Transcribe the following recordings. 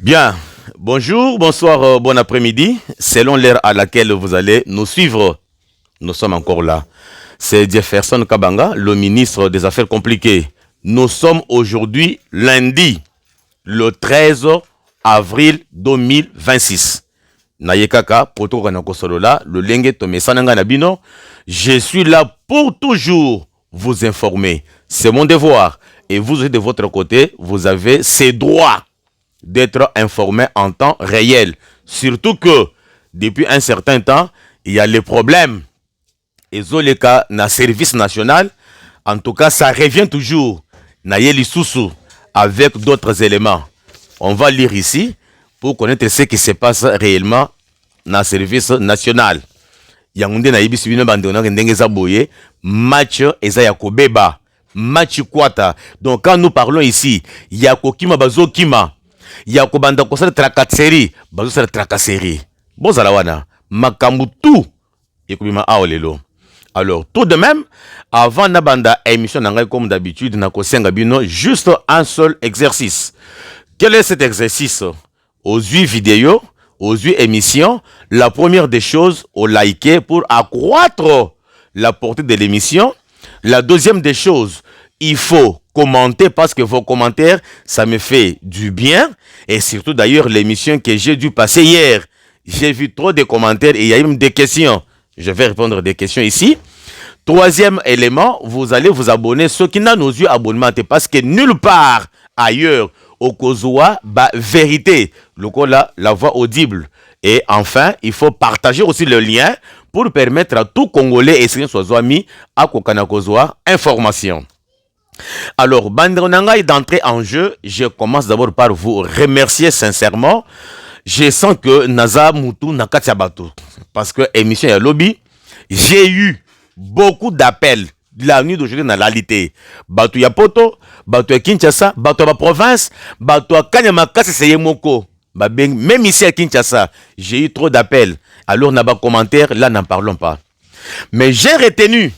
Bien, bonjour, bonsoir, bon après-midi. Selon l'heure à laquelle vous allez nous suivre, nous sommes encore là. C'est Jefferson Kabanga, le ministre des Affaires compliquées. Nous sommes aujourd'hui lundi, le 13 avril 2026. Nayekaka, poto kanako solola, le lenge tomesananga nabino. Je suis là pour toujours vous informer. C'est mon devoir. Et vous de votre côté, vous avez ces droits d'être informé en temps réel. Surtout que, depuis un certain temps, il y a les problèmes. Et les cas, dans le service national, en tout cas, ça revient toujours. Nayeli Soussou, avec d'autres éléments. On va lire ici pour connaître ce qui se passe réellement dans le service national. Yangounde na ibisi bino bandona ndenge za boye match eza ya kobeba match kwata. Donc quand nous parlons ici yakokima bazokima yakobanda kosala tracasserie bazosala tracasserie bozala wana makambu tout ekobima aolelo. Alors tout de même avant nabanda émission nangai comme d'habitude na kosenga bino juste un seul exercice. Quel est cet exercice? Aux 8 vidéos, aux 8 émissions, la première des choses, au liker pour accroître la portée de l'émission. La deuxième des choses, il faut commenter parce que vos commentaires, ça me fait du bien. Et surtout d'ailleurs, l'émission que j'ai dû passer hier, j'ai vu trop de commentaires et il y a même des questions. Je vais répondre à des questions ici. Troisième élément, vous allez vous abonner. Ceux qui n'ont nos yeux abonnements, parce que nulle part ailleurs, au Kozoa, vérité, le là, la voix audible. Et enfin, il faut partager aussi le lien pour permettre à tout Congolais et soit mis à Kokana Kozoa information. Alors, Bandronanga d'entrée en jeu, je commence d'abord par vous remercier sincèrement. Je sens que Naza Moutou Nakatiabatou, parce que émission et lobby, j'ai eu beaucoup d'appels la nuit d'aujourd'hui dans la réalité. Batou ya Poto, Batou ya Kinshasa, Batou ya province, Batou ya Kanyamakasi Seyemoko. Même ici à Kinshasa, j'ai eu trop d'appels. Alors, n'a pas de commentaire, là, n'en parlons pas. Mais j'ai retenu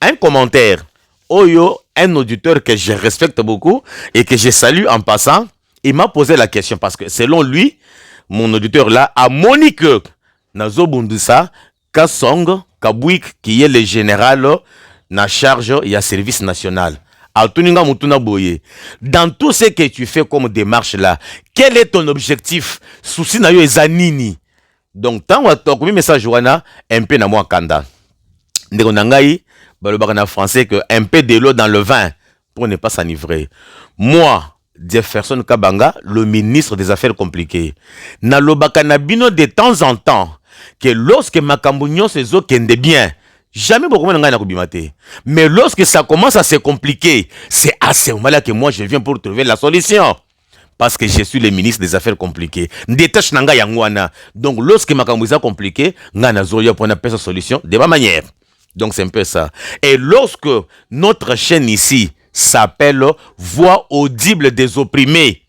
un commentaire. Oyo, un auditeur que je respecte beaucoup et que je salue en passant, il m'a posé la question parce que selon lui, mon auditeur là a monique Nazo Bundisa, Kassong, Kabouik, qui est le général na charge et à service national. Dans tout ce que tu fais comme démarche là, quel est ton objectif? Souci na yo ezanini. Donc tant que tu as message wana un peu na moi kanda. Ndeko nangai balobaka français que un peu de l'eau dans le vin pour ne pas s'enivrer. Moi, Jefferson Kabanga, le ministre des Affaires compliquées, na lobaka na bino de temps en temps que lorsque makambo nyonso zo kende bien, jamais beaucoup de gens. Mais lorsque ça commence à se compliquer, c'est à ce moment-là que moi je viens pour trouver la solution. Parce que je suis le ministre des Affaires compliquées. Donc lorsque ma est compliqué, ngana zoya pour une solution de ma manière. Donc c'est un peu ça. Et lorsque notre chaîne ici s'appelle Voix audible des opprimés,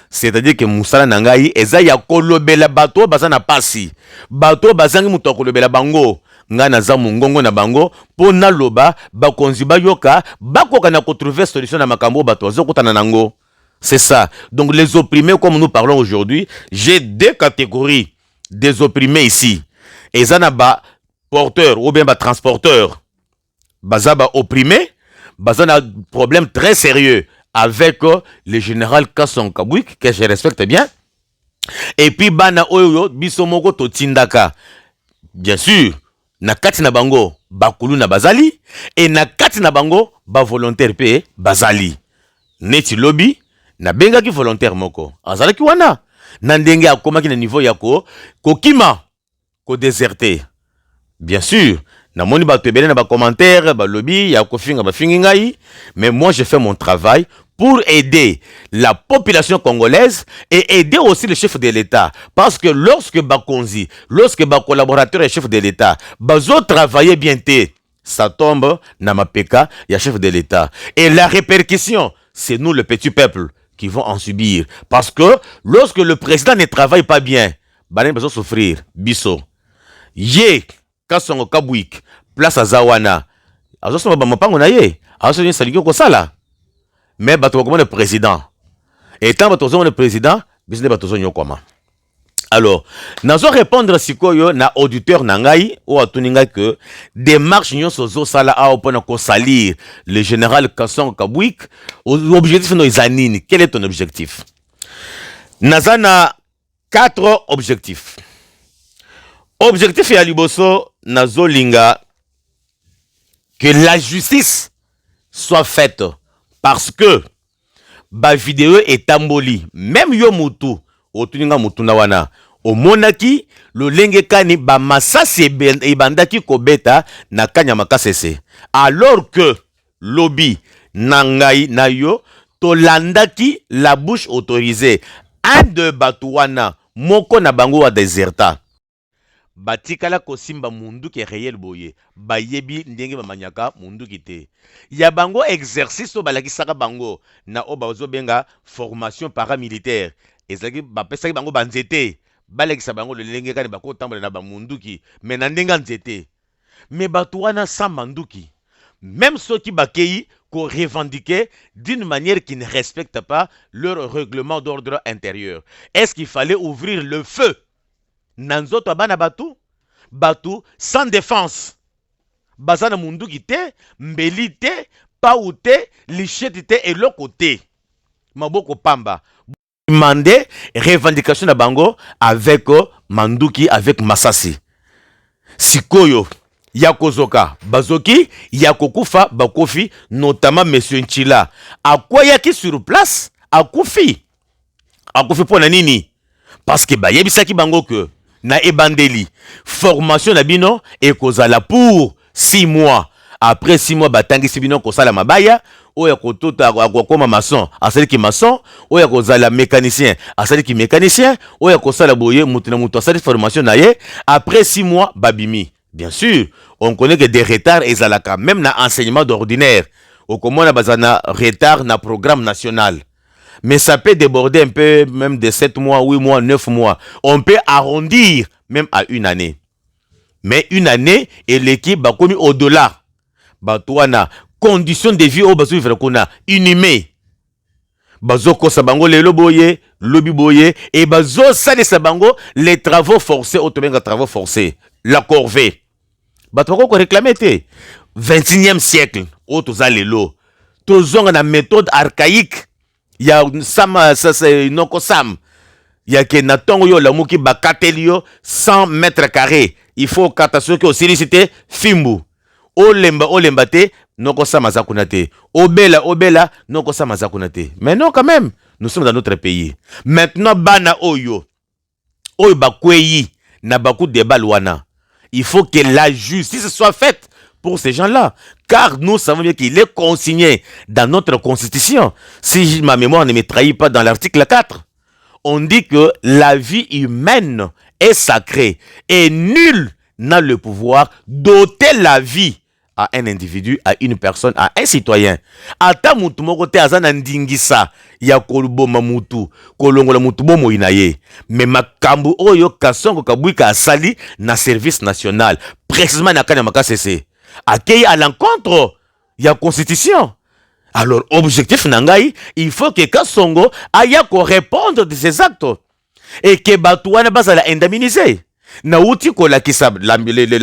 c'est-à-dire que Moussala Nangayi eza ya kolobela bato bazana pasi. Bato bazangi muto kolobela bango. Ngana za mungongo na bango pona loba bakonzi bayoka bakoka na trouver solution na makambo bato zokutana nango. C'est ça. Donc les opprimés comme nous parlons aujourd'hui, j'ai deux catégories des opprimés ici. Ezana ba porteur ou bien ba transporteur. Bazaba opprimé, bazana problème très sérieux avec le général Kasson Kabouik que je respecte bien. Et puis bana oyo bisomoko to tindaka. Bien sûr, na kati na bango bakulu na bazali et na kati na bango ba volontaire pe bazali. Neti lobby na benga ki volontaire moko. Azala ki wana na ndenge akoma ki na niveau yako kokima ko déserter. Bien sûr, na moni ba tebele na ba commentaire ba lobby ya ko finga ba fingingai, mais moi je fais mon travail pour aider la population congolaise et aider aussi le chef de l'État. Parce que lorsque Bakonzi, lorsque ba collaborateur et chef de l'État, bazo travailler bien té, ça tombe na mapeka ya chef de l'État. Et la répercussion, c'est nous le petit peuple qui vont en subir. Parce que lorsque le président ne travaille pas bien, banen besoin souffrir. Biso. Ye, Kasongo Kabouik, place à Zawana. Azo so ba mapango na ye. Azo ni saligio ko sala. Mais bato comme le président. Et tant bato le président, Bisne batozo nyokoma. Alors, nazo répondre sikoyo na auditeur nangai ou atuninga que démarche nyonso zo sala a opona ko salir le général Kasson Kabwik. Objectif no izanini. Quel est ton objectif? Nazana 4 objectifs. Objectif ya liboso nazo linga que la justice soit faite parce que ba vidéo est tamboli. Même yo mutu otuninga mutu na wana o monaki lo lenge kani ba masasi ebandaki kobeta na kanya makasese alors que lobby nangai na yo to landaki la bouche autorisée un de batuana moko na bango wa deserta batikala kosimba mundu ke réel boye bayebi ndenge bamanyaka mundu kite ya bango exercice to balakisaka bango na o bazo benga formation paramilitaire ezaki bapesaki bango banzete balekisa bango le lenge kani bako tambola na bamunduki mais na ndenga nzete mais bato wana sa manduki même ceux qui bakei ko revendiquer d'une manière qui ne respecte pas leur règlement d'ordre intérieur. Est-ce qu'il fallait ouvrir le feu nanzoto abana batu sans défense bazana munduki te mbeli te paute lichette te et l'autre côté maboko pamba demander revendication na bango avec Manduki avec Masasi sikoyo yakozoka bazoki yakokufa bakofi notamment monsieur Nchila akwayaki sur place akufi pona nini parce que bayebisaki bango que na ebandeli formation na bino ekozala pour 6 mois après 6 mois batangisi bino kosala mabaya oya kotota akokoma maçon asali ki maçon oya kozala mécanicien asali ki mécanicien oya kosala boye mutu na mutu asali formation na ye après 6 mois babimi. Bien sûr, on connaît que des retards ezalaka même na enseignement d'ordinaire au komona bazana retard na programme national. Mais ça peut déborder un peu même de 7 mois, 8 mois, 9 mois. On peut arrondir même à 1 année. Mais 1 année et l'équipe va commis au-delà. Batouana conditions de vie au bazo vivre kona inhumé. Bazo ko sabango le loboye, lobby boye et bazo sale sabango les travaux forcés autobenga travaux forcés. La corvée. Batouako ko réclamer te 21e siècle autoza lelo. Tozonga na méthode archaïque. Ya sama ça c'est noko sam. Ya ke na tongo yo la muki bakatelio 100 mètres carrés. Il faut katasio ke osilicité fimbu. Olemba te noko sama zakuna te. Obela noko sama zakuna te. Mais non quand même, nous sommes dans notre pays. Maintenant bana oyo bakweyi na baku débat wana. Il faut que la justice soit faite pour ces gens-là. Car nous savons bien qu'il est consigné dans notre constitution. Si ma mémoire ne me trahit pas, dans l'article 4, on dit que la vie humaine est sacrée et nul n'a le pouvoir d'ôter la vie à un individu, à une personne, à un citoyen. Ata mutu moko te azana ndingisa ya koluboma mutu, kolongola mutu bomo inaye. Mais makambu oyo Kasongo Kabwika asali na service national, précisément na kanya makasese. Accueilli à l'encontre de la constitution. Alors, objectif nangai, il faut que Kasongo aille répondre de ses actes. Et que Batouana bazala indemniser. Na uti ko la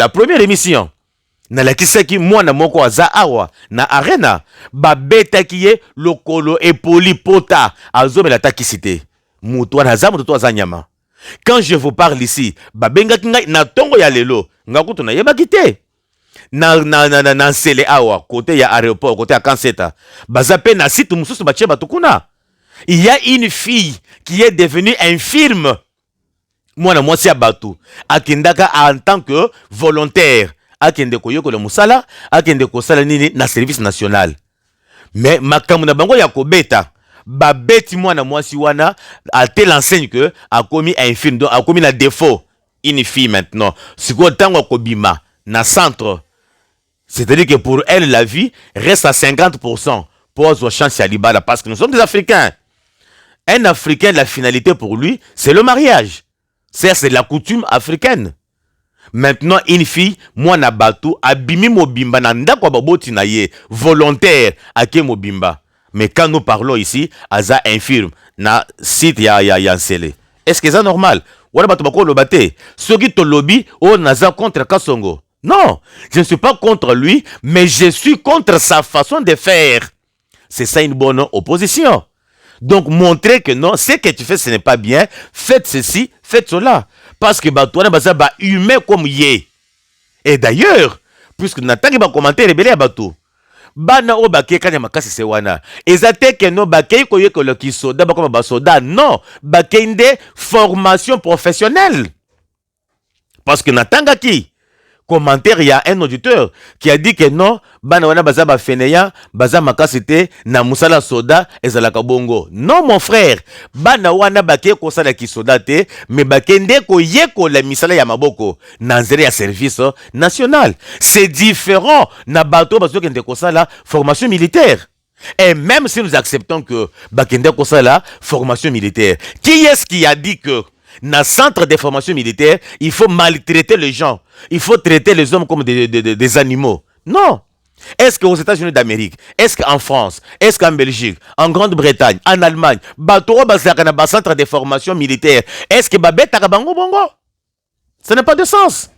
première émission. Na la kisaki mwana moko aza awa na arena ba beta kiye lokolo et polipota azo la takisite. Mutwana zamu to azanyama. Quand je vous parle ici, ba benga kinga na tongo ya lelo, ngakuto na yeba kite. Na nsele awa côté ya aéroport côté ya Kanseta bazape na site mususu bache batukuna. Il y a une fille qui est devenue infirme mwana mwasi ya batu akendaka en tant que volontaire akende koyoko le musala akende kosala nini na service national. Mais makamu na bango ya kobeta babeti mwana mwasi wana a tel enseigne que a commis infirme donc a commis la défaut une fille maintenant siko tango kobima na centre. C'est-à-dire que pour elle, la vie reste à 50% pour aux chances à Libala parce que nous sommes des Africains. Un Africain, la finalité pour lui, c'est le mariage. C'est la coutume africaine. Maintenant, une fille, moi na batu, abimi mobimba nanda kwa baboti na ye, volontaire, ake mobimba. Mais quand nous parlons ici, aza infirme, na site ya nsele. Est-ce que c'est normal? Wana bato bako lobate. Ceux qui te lobby, oh naza contre Kasongo. Non, je ne suis pas contre lui, mais je suis contre sa façon de faire. C'est ça une bonne opposition. Donc montrer que non, ce que tu fais ce n'est pas bien, faites ceci, faites cela. Parce que bato wana baza ba humain comme yé. Et d'ailleurs, puisque n'attendez pas commenter rebelle à bato. Bana o bake kanya makasi se wana ezate ke no bake ko ye ko le kisoda ba ko ba soda non bake inde formation professionnelle parce que natanga ki commentaire il y a un auditeur qui a dit que non bana wana baza ba feneya baza makasi te na musala soda ezala kabongo non mon frère bana wana bake ko sala kisoda te mais bake inde ko ye ko la misala ya maboko na nzere ya service national c'est différent na bato bazo kende ko sala formation militaire. Et même si nous acceptons que bakende ko sala formation militaire, qui est-ce qui a dit que dans le centre de formation militaire, il faut maltraiter les gens. Il faut traiter les hommes comme des animaux. Non. Est-ce qu'aux États-Unis d'Amérique, est-ce qu'en France, est-ce qu'en Belgique, en Grande-Bretagne, en Allemagne, bateau basaka na centre de formation militaire, est-ce que babeta kabango bongo? Ça n'a pas de sens.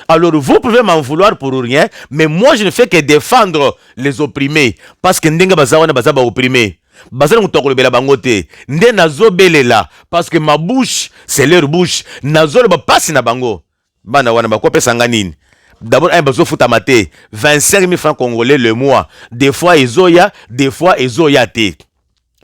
Alors vous pouvez m'en vouloir pour rien, mais moi je ne fais que défendre les opprimés. Parce que ndenga bazawana bazaba opprimés. Bazana mutokolo bangote nde nazobelela parce que ma bouche c'est leur bouche nazolo ba passe na bango bana wana ba kopesa nganini d'abord un bazo futa maté 25 000 francs congolais le mois des fois ezoya te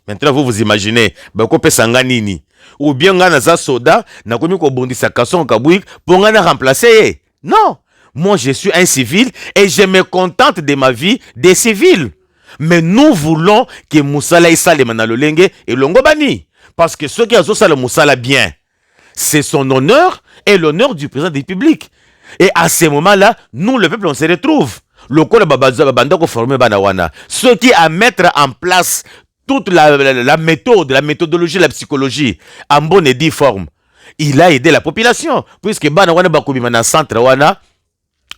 maintenant vous imaginez ba kopesa nganini ou bien ngana za soda na komi ko bondisa kason kabouik pour ngana remplacer non moi je suis un civil et je me contente de ma vie des civils. Mais nous voulons que Moussala Issa Mana Lolenge et Longobani. Parce que ceux qui ont ça le Moussala bien, c'est son honneur et l'honneur du président de la République. Et à ce moment-là, nous, le peuple, on se retrouve. Le col Babanda formé Banawana. Ceux qui à mettre en place toute la méthode, la méthodologie, la psychologie, en bonne et due forme. Il a aidé la population. Puisque Banawana Bakubimana Centre Wana,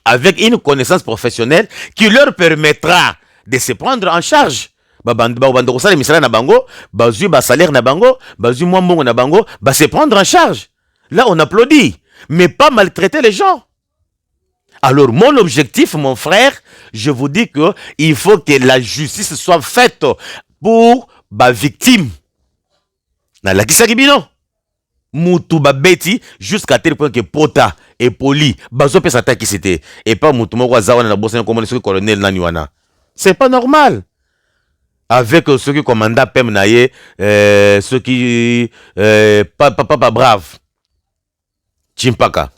avec une connaissance professionnelle qui leur permettra de se prendre en charge. Babando sala misala na bango, bazu ba salaire na bango, bazu mwambongo na bango, ba se prendre en charge. Là on applaudit, mais pas maltraiter les gens. Alors mon objectif mon frère, je vous dis que il faut que la justice soit faite pour ba victime. Na la kisa kibino. Moutou ba beti jusqu'à tel point que pota et poli bazo pesa ta qui c'était et pas moutou moko zawana na bossa comme le colonel naniwana. C'est pas normal. Avec ceux qui commandent Pem Naye, ceux qui pas brave. Chimpaka.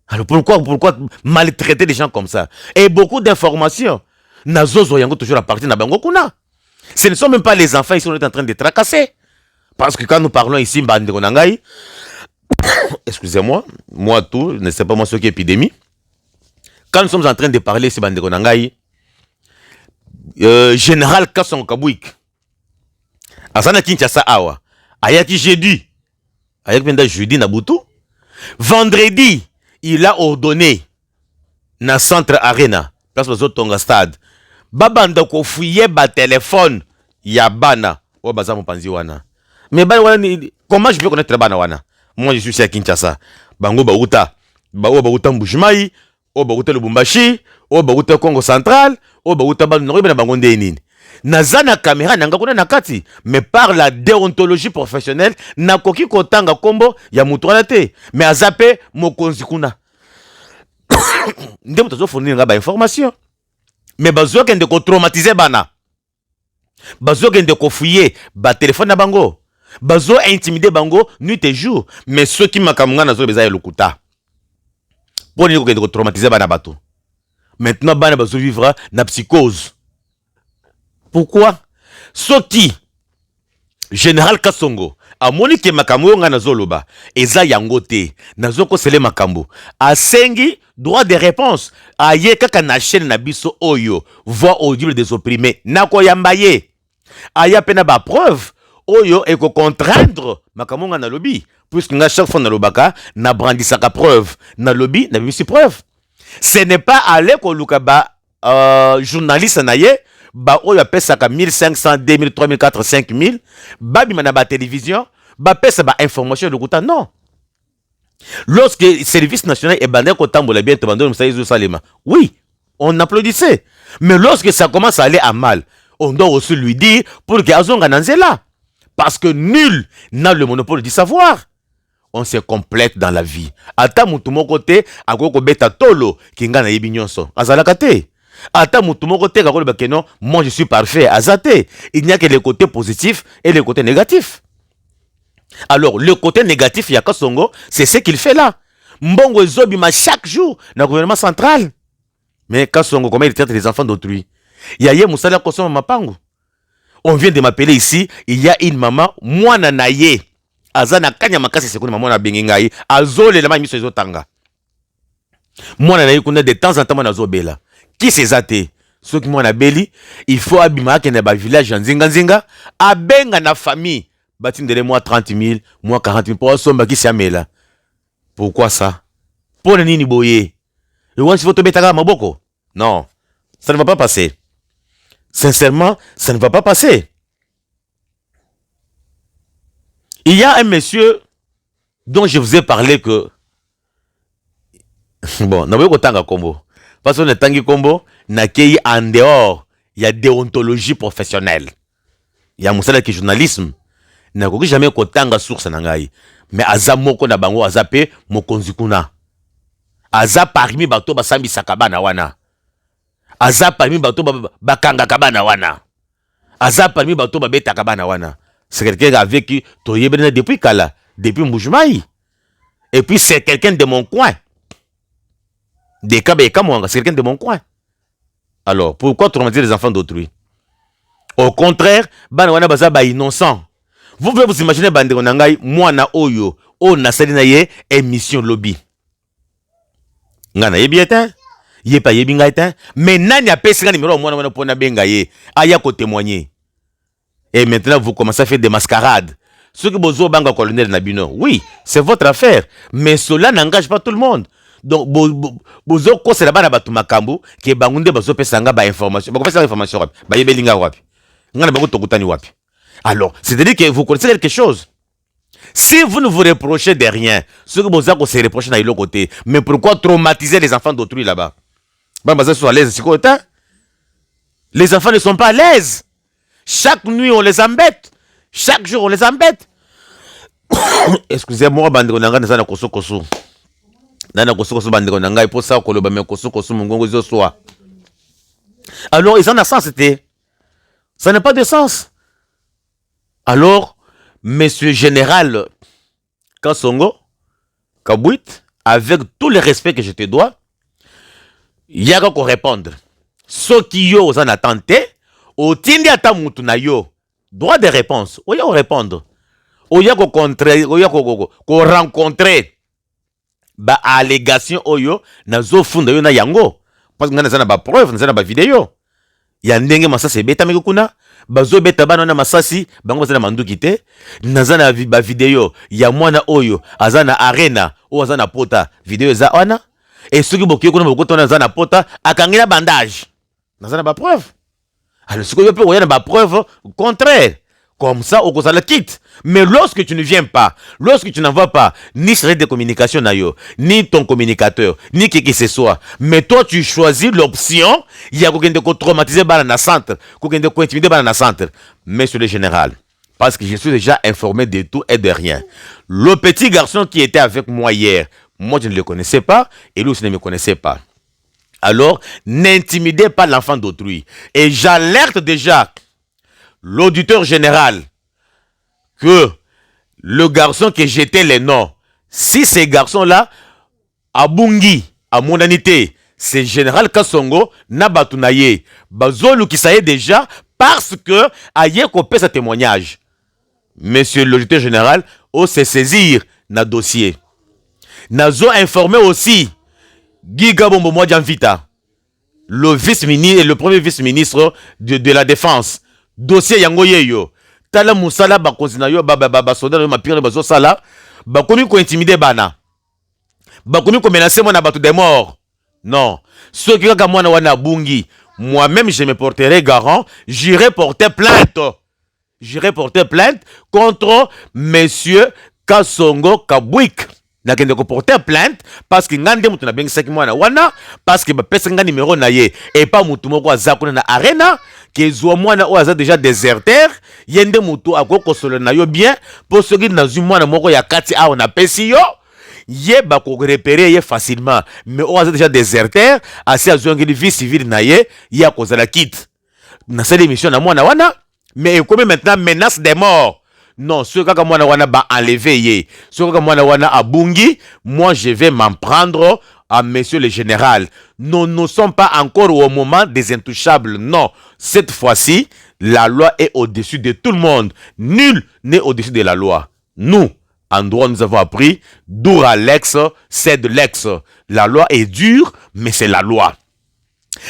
Alors pourquoi maltraiter des gens comme ça? Et beaucoup d'informations. Nazozo yango toujours à partir na bango kuna. Ce ne sont même pas les enfants, ils sont en train de tracasser. Parce que quand nous parlons ici, excusez-moi, moi tout, ne sais pas moi ce qui est épidémie. Quand nous sommes en train de parler ici, Général Kasson Kabouik Asana Kinshasa Awa Ayaki jeudi Ayaki jeudi na Boutou. Vendredi il a ordonné na centre arena place de Tonga stade babanda ko fouiller ba téléphone ya bana o baza mopanzi wana mais bana wana comment je peux connaître bana wana? Moi je suis à Kinshasa bango ba uta Mbujimayi o ba uta Lubumbashi o ba uta Congo central o ba uta ba noribe na bango ndenini nazana caméra nanga kuna nakati mais par la déontologie professionnelle nakoki kotanga kombo ya mutu wana te mais azape mokonzi kuna ndemo tozo fournir nga ba information mais bazo kende ko traumatiser bana bazo kende ko fouiller ba téléphone na bango bazo intimider bango nuit et jour mais ceux qui makamunga nazo bezaye lokuta pour ni ko kende ko traumatiser bana bato maintenant bana bazo vivre na psychose. Pourquoi? Ce qui Général Kassongo a monique makambo nga nazoloba eza yangote nazoko sele makambo asengi droit de réponse aye kaka na chaîne na biso oyo voix audible des opprimés nako yambaye aya pena ba preuve oyo eko contraindre makambo nga na lobby puisque nga chaque fois na lobaka na brandisaka preuve na lobby na bimisi preuve ce n'est pas aller ko lukaba journaliste na ye ba oyo apesaka 1500, 2000, 3000, 4000, 5000, babima na ba télévision, ba pesa ba information de kuta non. Lorsque le service national est bandé au tambour, bien Salima, oui, on applaudissait. Mais lorsque ça commence à aller à mal, on doit aussi lui dire pour que Azonga Nanzela. Parce que nul n'a le monopole du savoir. On se complète dans la vie. Ata mutu moko te akoko beta tolo kinga na yebi nyonso. Azalaka te. Ata mutu moko te akoko beke non, moi je suis parfait. Azate. Il n'y a que les côtés positifs et les côtés négatifs. Alors, le côté négatif, Yaka Songo, c'est ce qu'il fait là. Mbongo ezobima chaque jour dans le gouvernement central. Mais Kasongo, comment il traite les enfants d'autrui? Il y a Yé Moussala Kosom Mapangu. On vient de m'appeler ici, il y a une maman, moi nanaye. Azana kanya makasi sekuni maman na bengingayi. Azole la mami sezo tanga. Moi nanaye kuna de temps en temps na zobela. Qui c'est zate? Ceux qui moi na beli, il faut abima ke na ba village nzinga nzinga, abenga na famille. Batim de moi 30 000, moi 40 000 pour somba qui s'amela. Pourquoi ça? Pour nini boye? Et on se faut tomber ta maboko? Non, ça ne va pas passer. Sincèrement, ça ne va pas passer. Il y a un monsieur dont je vous ai parlé que bon, n'a pas autant combo. Parce qu'on est tangi combo, n'a qu'y en dehors, il y a déontologie professionnelle. Il y a mon salaire qui est journalisme. N'a jamais kotanga source nangai. Mais aza moko na bango azape mokonzi kuna. Aza parmi bato basambi sakabana wana. Aza parmi bato bakanga kabana wana. Aza parmi bato babeta kabana wana. C'est quelqu'un avec qui toyebena depuis Kala, depuis Moujumaï. Et puis c'est quelqu'un de mon coin. Des Kabeka Mwanga, c'est quelqu'un de mon coin. Alors, pourquoi traumatiser les enfants d'autrui? Au contraire, bana wana baza ba innocent. Vous pouvez vous imaginer bandeko nangai mwana oyo o na salina ye émission lobby. Ngana yebi etin, ye pa yebi ngai etin, mais nani a pesi numéro mwana wana pona benga ye, aya ko témoigner. Et maintenant vous commencez à faire des mascarades. Ceux qui bozo banga colonel Nabino, oui, c'est votre affaire, mais cela n'engage pas tout le monde. Donc bozo ko c'est la bana batu makambu ke bangunde bozo pesanga ba information. Ba ko pesa information wapi? Ba yebelinga wapi? Ngana bango tokutani wapi? Alors, c'est-à-dire que vous connaissez quelque chose. Si vous ne vous reprochez de rien, ce que vous avez se reprocher dans l'autre côté, mais pourquoi traumatiser les enfants d'autrui là-bas? Sont à l'aise, les enfants ne sont pas à l'aise. Chaque nuit, on les embête. Chaque jour, on les embête. Excusez-moi, bandeko nanga na koso koso. Nana koso koso bandeko nanga ipo sa koloba me koso koso mungongo zo soa. Alors, ils en ont sens, c'était. Ça n'a pas de sens. Alors, monsieur général Kasongo, Kabouit, avec tout le respect que je te dois, il y a qu'à répondre. Ce qui yo en a tenté, au tindi ata mutu na yo, droit de réponse, ou ya répondre. Ou ya ko contrer, ou ya ko rencontrer ba allégation oyo na zo funda yo na yango. Parce que ngana ba preuve, ngana ba vidéo. Ya ndenge masasi beta mikuna. Bazo beta bana na masasi bango bazana manduki te nazana ba video ya mwana oyo azana arena o azana pota video za wana et soki bokiyo kuna bokoto na zana pota akangina bandage nazana ba preuve. Alors ce que je peux voir ba preuve contraire comme ça au cause la quitte. Mais lorsque tu ne viens pas, lorsque tu n'envoies pas ni chargé de communication nayo, ni ton communicateur, ni qui que ce soit, mais toi tu choisis l'option, il y a quelqu'un de traumatiser dans centre, quelqu'un de intimider dans centre. Monsieur le général, parce que je suis déjà informé de tout et de rien. Le petit garçon qui était avec moi hier, moi je ne le connaissais pas et lui aussi ne me connaissait pas. Alors, n'intimidez pas l'enfant d'autrui. Et j'alerte déjà l'auditeur général que le garçon qui jetait les noms, si ces garçons-là, à Bungi, à mondanité, c'est général Kasongo, Nabatunaye, Bazolu qui savait déjà, parce que aïe copé ce témoignage. Monsieur l'auditeur général, on se saisir na dossier. Nazo informé aussi Guy Gabombo Mwadjanvita, le vice-ministre et le premier vice-ministre de la Défense. Dossier yango yeyo. Tala musala ba konzina yo ba soda yo mapire bazo sala ba komi ko intimider bana. Ba komi ko menacer mona batu de mort. Non. Ceux qui kaka mwana wana bungi moi-même, je me porterai garant, j'irai porter plainte. J'irai porter plainte contre monsieur Kasongo Kabwik. Nakende ko porter plainte parce que ngande mutu na bengi saki mwana wana parce que ba pesa nga numéro na ye et pas mutu moko azakuna na arena que zo mwana o aza déjà déserteur yende mutu akoko solo na yo bien pour ce qui na zu mwana moko ya kati a on apesi yo ye ba ko repérer ye facilement mais o aza déjà déserteur asi azongi vie civile na ye ya kozala quitte na cette émission na mwana wana mais comme maintenant menace de mort. Non, ce que moi wana ba enlever ye. Ce que moi wana abungi, moi je vais m'en prendre à monsieur le général. Nous ne sommes pas encore au moment des intouchables. Non, cette fois-ci, la loi est au-dessus de tout le monde. Nul n'est au-dessus de la loi. Nous, en droit, nous avons appris, dura lex, c'est de l'ex. La loi est dure, mais c'est la loi.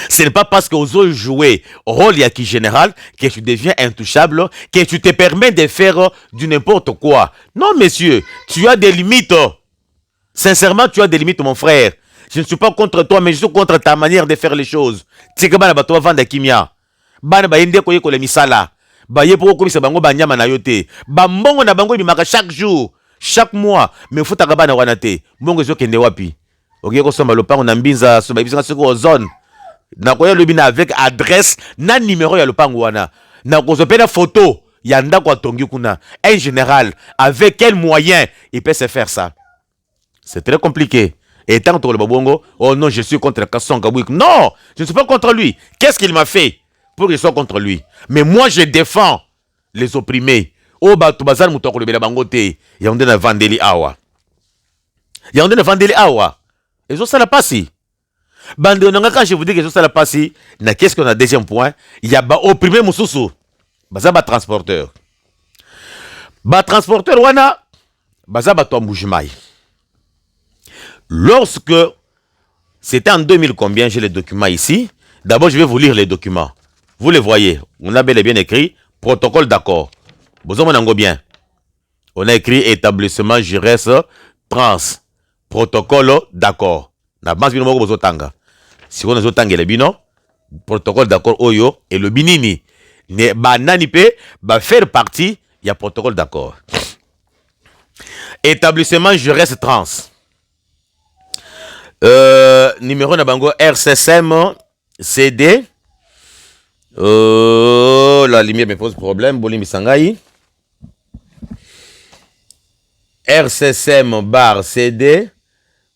Ce n'est pas parce que vous avez joué rôle yaki général que tu deviens intouchable, que tu te permets de faire du n'importe quoi. Non, monsieur, tu as des limites. Sincèrement, tu as des limites, mon frère. Je ne suis pas contre toi, mais je suis contre ta manière de faire les choses. Tu sais que tu vas vendre kimia. Bana ba yende koye kole misala. Ba ye pour komisa bango banyama na yote. Ba mbongo na bango bimaka chaque jour, chaque mois. Mais faut ta bana wana te. Mbongo zo kende wapi. Ok ko somba lopango na mbinza so ba bisanga soko zone. Na koya lobina avec adresse na numéro ya lopango wana. Na ko so pena photo ya ndako atongi kuna. Un général avec quel moyen il peut se faire ça? C'est très compliqué. Et tant que le babongo, oh non, je suis contre Kasson Kabouik. Non, je ne suis pas contre lui. Qu'est-ce qu'il m'a fait pour que je sois contre lui? Mais moi, je défends les opprimés. Oh, bah, tu bazar moutoko le belabangote. Yandé na vandeli awa. Yandé na vandeli awa. Et ça la passe. Bande, quand je vous dis que ça la passe, qu'est-ce qu'on a deuxième point? Il y a ba opprimé moussousou. Baza ba transporteur. Ba transporteur wana. Baza ba tomboujimaï. Lorsque c'était en 2000 combien, j'ai les documents ici. D'abord, je vais vous lire les documents. Vous les voyez. On a bel et bien écrit protocole d'accord. Vous en bien. On a écrit établissement Jures Trans. Protocole d'accord. Na base bino moko bozotanga. Si on a les bino, protocole d'accord oyo et le binini. Ne ba nani pe ba faire partie, il y a protocole d'accord. Établissement Jures Trans. Numéro Nabango RCSM CD. La lumière me pose problème. Bolimi Sangai. RCSM bar CD.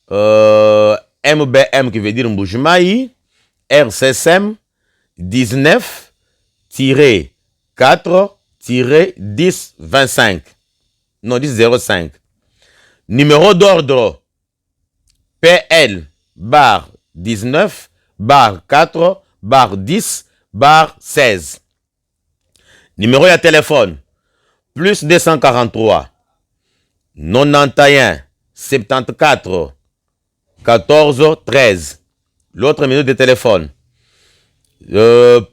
MBM qui veut dire Mboujmaï. RCSM 19-4-10-25. Non, 10-05. Numéro d'ordre. PL bar 19 bar 4 bar 10 bar 16. Numéro de téléphone plus 243 91 74 14 13. L'autre numéro de téléphone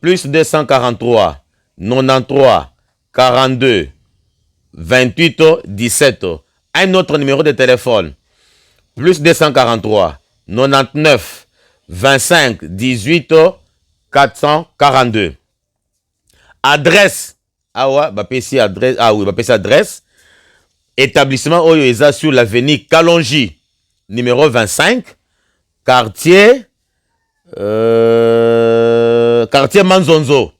plus 243 93 42 28 17. Un autre numéro de téléphone plus 243 99 25 18 442. Adresse. Ah ouais, bah PC adresse. Ah oui, bah PC adresse. Établissement Oyo Eza sur l'avenue Kalonji, numéro 25, quartier quartier Manzonzo,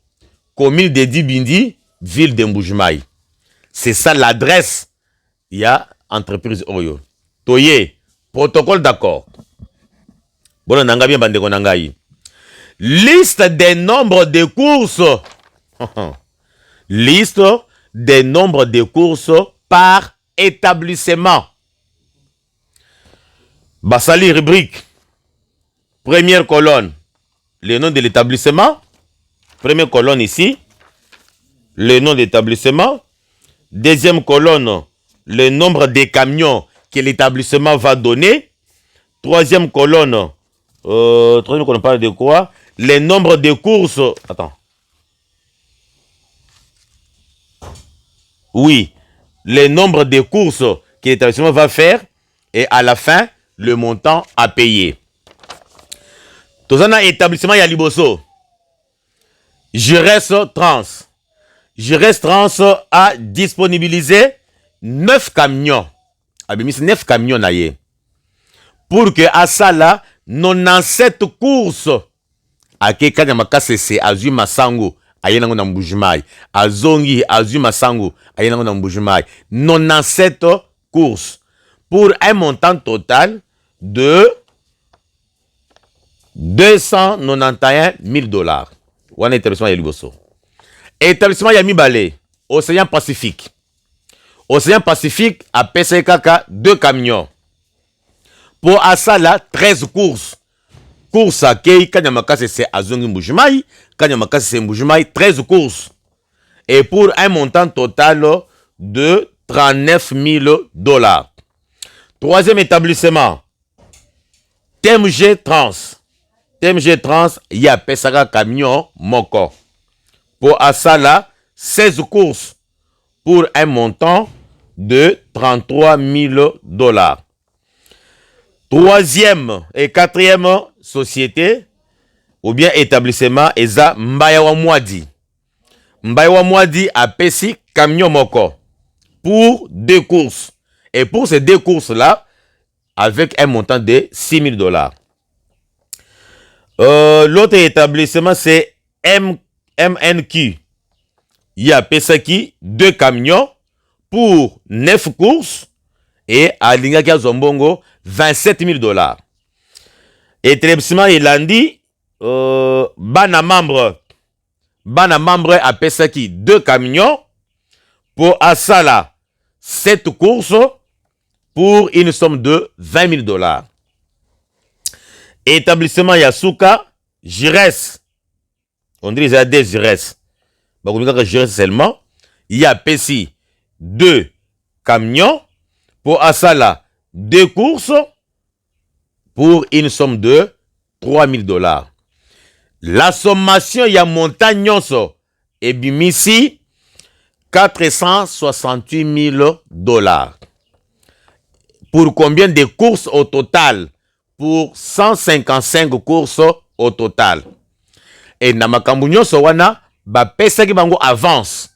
commune de Dibindi, ville de Mboujmaï. C'est ça l'adresse. Il y a entreprise Oyo. Toye. Protocole d'accord. Bon, on a bien bandé qu'on a. Liste des nombres de courses. Liste des nombres de courses par établissement. Bassali rubrique. Première colonne. Le nom de l'établissement. Première colonne ici. Le nom de l'établissement. Deuxième colonne. Le nombre de camions que l'établissement va donner. Troisième colonne, on parle de quoi? Le nombre de courses. Attends. Oui, le nombre de courses que l'établissement va faire et à la fin, le montant à payer. Tout ça, établissement, il y a Liboso. Jires Trans. Jires Trans a disponibilisé 9 camions. Abimis 9 camions naye. Pour que à ça là, 97 courses. Ake kanyamaka sese azui masango. Ayenango na mbujimai. Azongi azui masango. Ayenango na mbujimai. 97 courses. Pour un montant total de 291 000 $. Wana établissement ya Liboso. Établissement ya Mibale, Océan Pacifique. Océan Pacifique a PCKK 2 camions. Pour Asala, 13 courses. Course à Kei, Kanyamakase c'est Azongi Mbujimai, Kanyamakase c'est Mbujimai, 13 courses. Et pour un montant total de 39 000 $. Troisième établissement, TMG Trans. TMG Trans, il y a Pesaka Camion Moko. Pour Asala, 16 courses pour un montant de 33 000 $. Troisième et quatrième société ou bien établissement Eza Mbayawa Mwadi. Mbayawa Mwadi a Pessi Camion Moko pour 2 courses. Et pour ces 2 courses-là, avec un montant de 6 000 $. L'autre établissement, c'est MNQ. Il y a Pesaki 2 camions pour 9 courses et à Lingaki Zombongo 27 000 $. Établissement Elandi, Bana membre à Pesaki 2 camions pour Asala 7 courses pour une somme de 20 000 $. Établissement Yasuka, Jires. On dirait qu'il y a des Jires. Jires seulement. Il y a Pessi 2 camions pour Asala 2 courses pour une somme de 3 000 $. La sommation y a Montagnoso et Bimisi 468 000 $. Pour combien de courses au total? Pour 155 courses au total. Et Namakambu Nyoso wana ba pesa ki bango avance.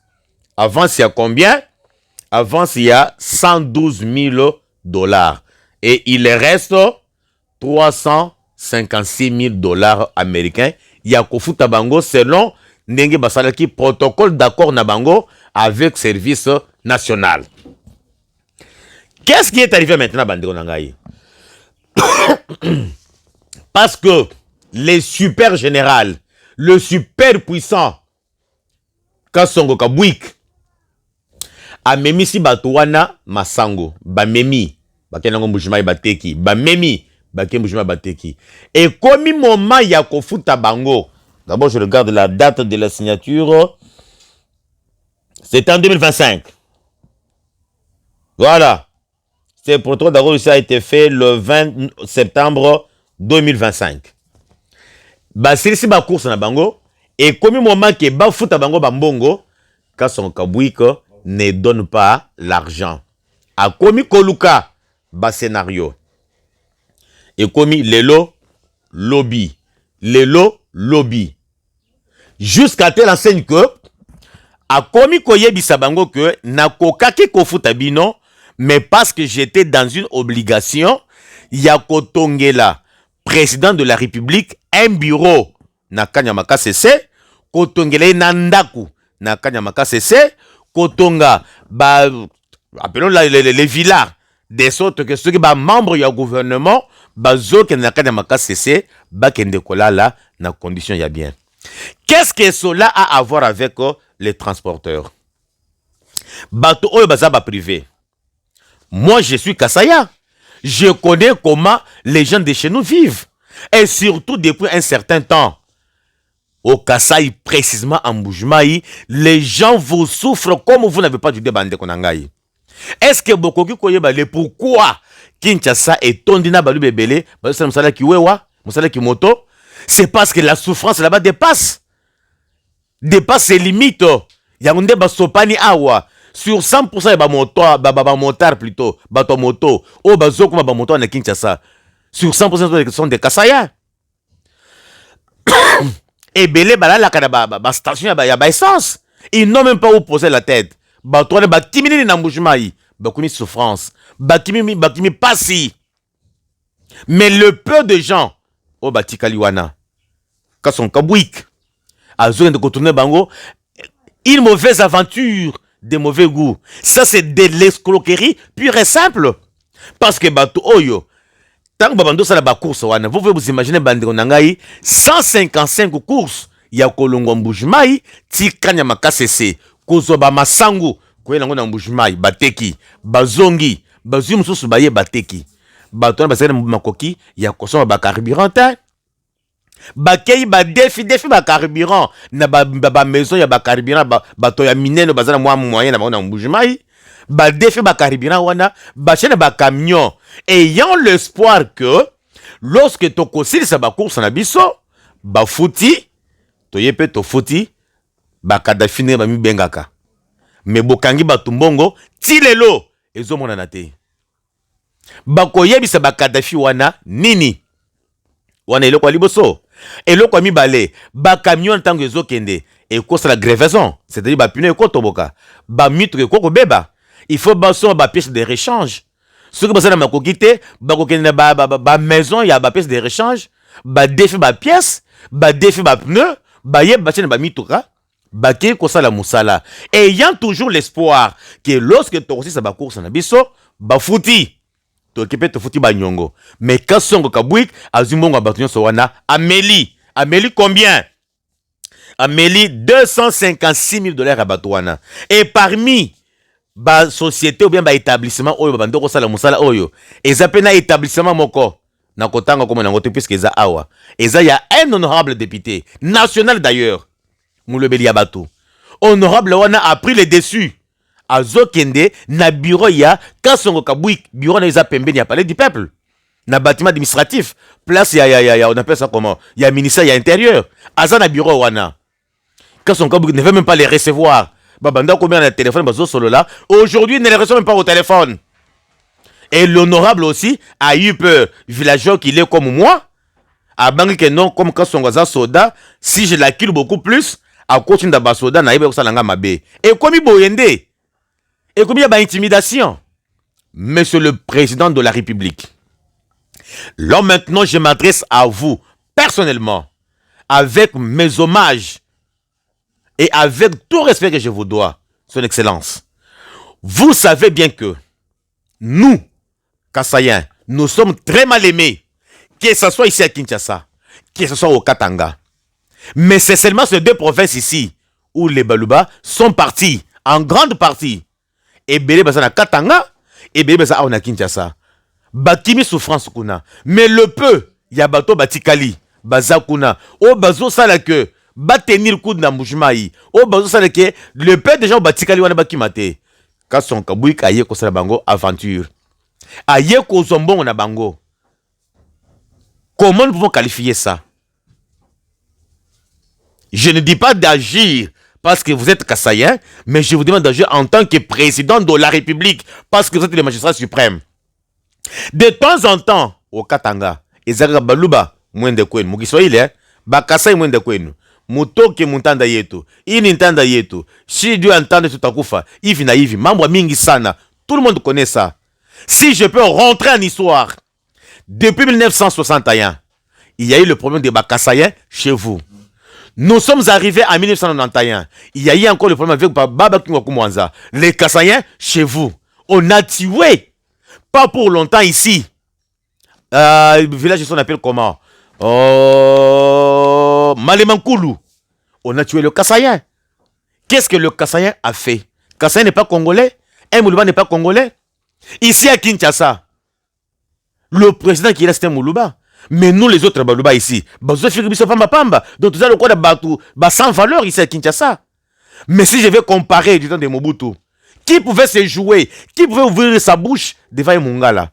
Avance il y a combien? Avance il y a 112 000 $. Et il reste 356 000 $ américains. Il y a kofuta bango selon ndenge basalaki protocole d'accord na bango avec service national. Qu'est-ce qui est arrivé maintenant bandeko nangai? Parce que les super général, le super puissant Kasongo Kabwik a memi si batuana masango, ba memi, bakenango mbujimai bateki, ba memi, baken mbujimai bateki. Et comme moment ya kofuta bango, d'abord je regarde la date de la signature, c'est en 2025. Voilà. Ce protocole d'accord ça a été fait le 20 septembre 2025. Ba si ba course na bango et comme moment que ba futa bango bambongo Kasongo Kabwiko ne donne pas l'argent. A komi koluka ba scénario. Et komi lelo lobby. Lelo lobby. Jusqu'à telle enseigne que a komi koyebisa bango que na kokaki kofuta bino. Mais parce que j'étais dans une obligation, Yako Tongela, président de la République, un bureau na Kanyamaka CC, Kotongela Nandaku na Kanyamaka CC, Kotonga, appelons les villas, des sortes que ceux qui sont membres du gouvernement, Bazo qui na Kanyamaka CC, Bakende Kolala, na condition ya bien. Qu'est-ce que cela a à voir avec les transporteurs? Bato Oyo Bazaba privé. Moi, je suis Kassaya. Je connais comment les gens de chez nous vivent. Et surtout depuis un certain temps. Au Kassai, précisément en Mbujimai, les gens vous souffrent comme vous n'avez pas du débandé Konangaï. Est-ce que beaucoup qui connaissent pourquoi Kinshasa est tondina balu bebele, musala ki wewa, musala ki moto? C'est parce que la souffrance là-bas dépasse ses limites. Yaoundé basopani awa. Sur 100% de motard plutôt, bato moto, ou bazoko ba moto na Kinshasa. Sur 100% sont des Kassaya. Et belé balala kana ba station ya ba essence. Ils n'ont même pas où poser la tête. Ba toi ba timini na mbujimai, ba kumi souffrance, ba kimi pasi. Mais le peu de gens au batikali wana ka son kabouik a besoin de contourner bango une mauvaise aventure de mauvais goût. Ça c'est de l'escroquerie pure et simple. Parce que bato oyo tant que bando sala ba course wana, vous pouvez vous imaginer bandeko nangai 155 courses ya kolongwa mbujimai ti kanya makasese kozo ba masangu ko elango na mbujimai bateki bazongi bazui mususu baye bateki bato na basala makoki ya kosoma ba carburant bakei ba défi ba carburant na ba maison ya ba carburant bato ya minene bazala mwa moyen na mbujimai ba défi ba carburant wana ba chaîne ba camion ayant l'espoir que lorsque to kosilisa ba course na biso ba futi to yepe to futi ba Kadhafi ne ba mi bengaka mais bokangi ba tumbongo ti lelo ezomona na te ba koyebisa ba Kadhafi wana nini wana eloko ya liboso eloko ya mibale ba camion ntango ezokende ekosala grevaison c'est-à-dire ba pneu ekotoboka ba mitre ekoko beba il faut baso ba pièce de rechange ce que basana makoki te ba kokende ba maison ya ba pièce de rechange ba défi ba pièce ba défi ba pneu ba yeb ba chaîne ba mituka ba ke kosala musala ayant toujours l'espoir que lorsque tu aussi ça ba course na biso ba futi to kipe to futi ba nyongo mais quand songo kabouik azumbongo ba tunyo wana Amélie combien Amélie 256 000 $ à Batouana et parmi ba société ou bien ba établissement oyo ba ndoko sala musala oyo eza pena établissement moko na kotanga comme na ngote puisque eza awa eza ya un honorable député national d'ailleurs Moulebeli Yabatou honorable wana a pris le dessus azokende na bureau ya Kasongo Kabouik bureau na eza pembeni ya palais du peuple na bâtiment administratif place ya on appelle ça comment ya ministère ya intérieur aza na bureau wana Kasongo Kabouik ne veut même pas les recevoir. Babanda combien de téléphone bazo solo là. Aujourd'hui, il ne les reçoit même pas au téléphone. Et l'honorable aussi a eu peur. Villageois qu'il est comme moi. A bangi que non, comme quand son gaza soda, si je la kill beaucoup plus, à continuer d'abord soda, na ibe salanga mabe. Et comme il boyende, et comme il y a intimidation. Monsieur le Président de la République, là maintenant, je m'adresse à vous, personnellement, avec mes hommages, et avec tout respect que je vous dois, Son Excellence, vous savez bien que nous, Kasaïens, nous sommes très mal aimés, que ce soit ici à Kinshasa, que ce soit au Katanga. Mais c'est seulement ces deux provinces ici où les Baluba sont partis, en grande partie. Et Bélé Basa na Katanga, et Bélé Basa na Kinshasa. Bakimi souffrance kuna. Mais le peu, Yabato Batikali, Bazakuna, au Bazo Salake, ba tenir coup na mbujimai o bazo sala ke le père des gens batikali wana bakimate ka son kabouik aye ko sala bango aventure aye ko zombongo na bango. Comment nous pouvons qualifier ça? Je ne dis pas d'agir parce que vous êtes Kasaïen, mais je vous demande d'agir en tant que président de la République parce que vous êtes le magistrat suprême. De temps en temps au Katanga ezaka baluba mwende kwenu mukiswahili ba Kasai mwende kwenu mutoke muntanda yetu ini ntanda yetu si Dieu entende tutakufa hivi na hivi mambo mingi sana, tout le monde connaît ça. Si je peux rentrer en histoire, depuis 1961 il y a eu le problème des Bakassaïens chez vous. Nous sommes arrivés en 1991, il y a eu encore le problème avec Baba Kingwakumwanza, les Kassaïens chez vous. On a tué pas pour longtemps ici village on appelle comment Malemankulu. On a tué le Kassaïen. Qu'est-ce que le Kassaïen a fait? Kassaïen n'est pas congolais, un Moulouba n'est pas congolais. Ici à Kinshasa, le président qui reste un Moulouba. Mais nous les autres Balouba ici, donc tout ça le quoi de sans valeur ici à Kinshasa. Mais si je vais comparer du temps de Mobutu, qui pouvait se jouer, qui pouvait ouvrir sa bouche devant un Mungala?